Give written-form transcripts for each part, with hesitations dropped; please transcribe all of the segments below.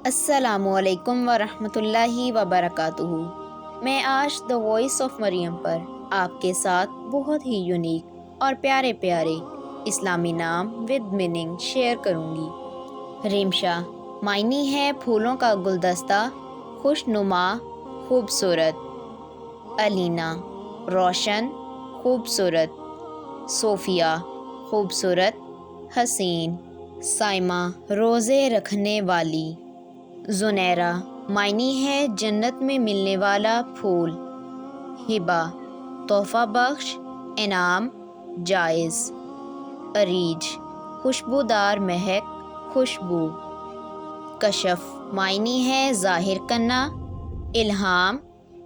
السلام علیکم ورحمۃ اللہ وبرکاتہ۔ میں آج دا وائس آف مریم پر آپ کے ساتھ بہت ہی یونیک اور پیارے پیارے اسلامی نام ود میننگ شیئر کروں گی۔ ریمشا معنی ہے پھولوں کا گلدستہ، خوش نما، خوبصورت۔ الینا روشن، خوبصورت۔ صوفیہ خوبصورت، حسین۔ سائمہ روزے رکھنے والی۔ زنیرہ معنی ہے جنت میں ملنے والا پھول۔ ہبہ تحفہ بخش، انعام، جائز۔ اریج خوشبودار مہک، خوشبو۔ کشف معنی ہے ظاہر کرنا، الہام،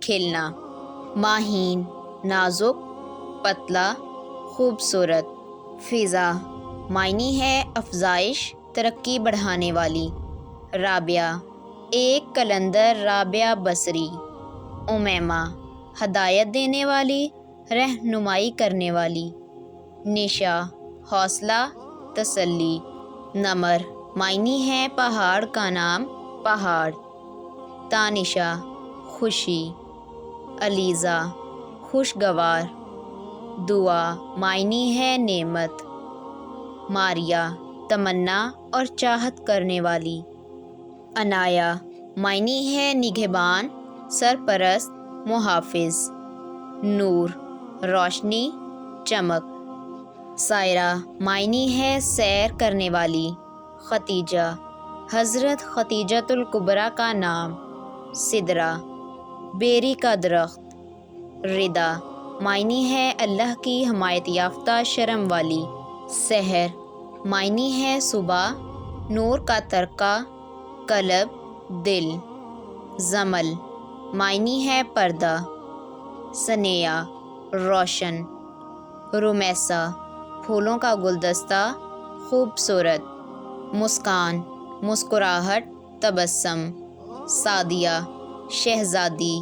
کھلنا۔ ماہین نازک، پتلا، خوبصورت۔ فضا معنی ہے افزائش، ترقی بڑھانے والی۔ رابعہ ایک قلندر رابعہ بصری۔ امیمہ ہدایت دینے والی، رہنمائی کرنے والی۔ نشا حوصلہ، تسلی۔ نمر معنی ہے پہاڑ کا نام، پہاڑ۔ تانشا خوشی۔ علیزہ خوشگوار۔ دعا معنی ہے نعمت۔ ماریہ تمنا اور چاہت کرنے والی۔ عنایا معنی ہے نگہبان، سرپرست، محافظ۔ نور روشنی، چمک۔ سائرہ معنی ہے سیر کرنے والی۔ ختیجہ حضرت خدیجۃ الکبریٰ کا نام۔ سدرہ بیری کا درخت۔ ردا معنی ہے اللہ کی حمایت یافتہ شرم والی۔ سحر معنی ہے صبح، نور کا ترکہ، قلب، دل۔ زمل معنی ہے پردہ۔ ثنیہ روشن۔ رمیسہ پھولوں کا گلدستہ، خوبصورت۔ مسکان مسکراہٹ، تبسم۔ سعدیہ شہزادی۔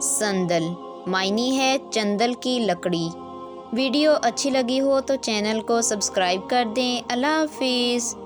سندل معنی ہے چندل کی لکڑی۔ ویڈیو اچھی لگی ہو تو چینل کو سبسکرائب کر دیں۔ اللہ حافظ۔